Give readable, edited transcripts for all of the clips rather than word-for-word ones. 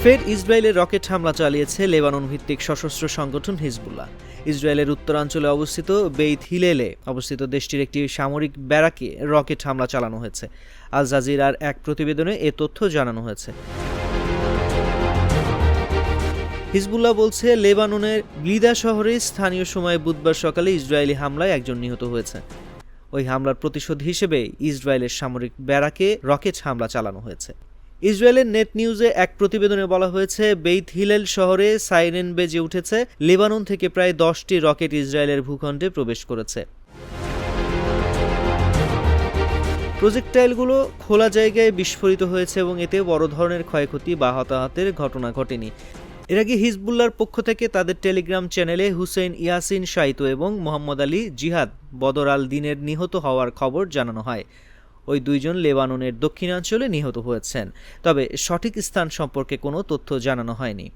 ফের ইসরায়েলে রকেট হামলা চালিয়েছে লেবানন ভিত্তিক সশস্ত্র সংগঠন হিজবুল্লাহ। ইসরায়েলের উত্তরাঞ্চলে অবস্থিত বেইত হিলেলে অবস্থিত দেশটির একটি সামরিক ব্যারাকে রকেট হামলা চালানো হয়েছে। আল জাজিরার এক প্রতিবেদনে এ তথ্য জানানো হয়েছে। হিজবুল্লাহ বলছে, লেবাননের ব্লিদা শহরে স্থানীয় সময় বুধবার সকালে ইসরায়েলি হামলায় একজন নিহত হয়েছে। ওই হামলার প্রতিশোধ হিসেবে ইসরায়েলের সামরিক ব্যারাকে রকেট হামলা চালানো হয়েছে। ইসরায়েলের নেট নিউজে এক প্রতিবেদনে বলা হয়েছে, বেইত হিলেল শহরে সাইরেন বেজে উঠেছে। লেবানন থেকে প্রায় 10টি রকেট ইসরায়েলের ভূখণ্ডে প্রবেশ করেছে। প্রজেক্টাইলগুলো খোলা জায়গায় বিস্ফোরিত হয়েছে এবং এতে বড় ধরনের ক্ষয়ক্ষতি বা হতাহতের ঘটনা ঘটেনি। এর আগে হিজবুল্লাহর পক্ষ থেকে তাদের টেলিগ্রাম চ্যানেলে হুসেইন ইয়াসিন শাইতো এবং মোহাম্মদ আলী জিহাদ বদর আল দিনের নিহত হওয়ার খবর জানানো হয়। ওই দুইজন লেবাননের দক্ষিণাঞ্চলে নিহত হয়েছেন, তবে সঠিক স্থান সম্পর্কে কোনো তথ্য জানানো হয়নি।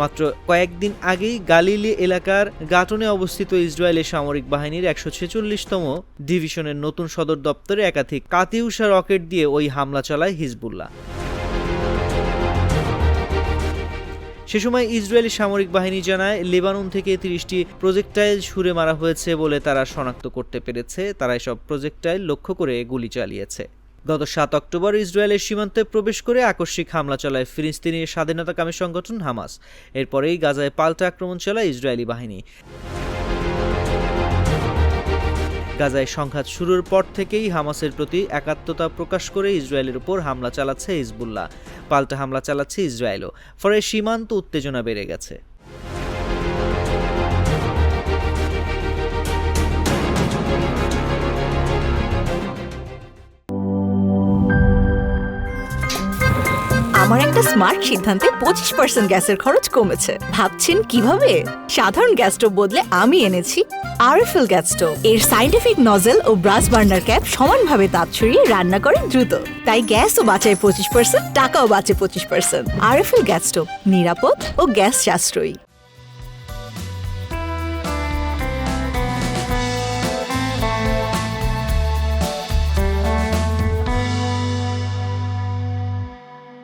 মাত্র কয়েকদিন আগেই গালিলি এলাকার গাটনে অবস্থিত ইসরায়েলের সামরিক বাহিনীর 146তম ডিভিশনের নতুন সদর দপ্তরে একাধিক কাতিউষা রকেট দিয়ে ওই হামলা চালায় হিজবুল্লাহ। সে সময় ইসরায়েলি সামরিক বাহিনী জানায়, লেবানন থেকে 30টি প্রজেক্টাইল ছুড়ে মারা হয়েছে বলে তারা শনাক্ত করতে পেরেছে। তারা এসব প্রজেক্টাইল লক্ষ্য করে গুলি চালিয়েছে। গত 7 অক্টোবর ইসরায়েলের সীমান্তে প্রবেশ করে আকস্মিক হামলা চালায় ফিলিস্তিনি স্বাধীনতাকামী সংগঠন হামাস। এরপরেই গাজায় পাল্টা আক্রমণ চালায় ইসরায়েলি বাহিনী। গাজায় সংঘাত শুরুর পর থেকেই হামাসের প্রতি একাত্মতা প্রকাশ করে ইসরায়েলের উপর হামলা চালাচ্ছে হিজবুল্লাহ। পাল্টা হামলা চালাচ্ছে ইসরায়েলও। ফলে সীমান্ত উত্তেজনা বেড়ে গেছে। আমার একটা স্মার্ট সিদ্ধান্তে 25% গ্যাসের খরচ কমেছে। ভাবছেন কিভাবে? সাধারণ গ্যাস স্টোভ বদলে আমি এনেছি আরএফএল গ্যাস স্টোভ। এর সাইন্টিফিক নজল ও ব্রাস বার্নার ক্যাপ সমানভাবে তাপ ছড়িয়ে রান্না করে দ্রুত। তাই গ্যাসও বাঁচায় 25%, টাকাও বাঁচে 25%। আরএফএল গ্যাস স্টোভ নিরাপদ ও গ্যাস সাশ্রয়ী।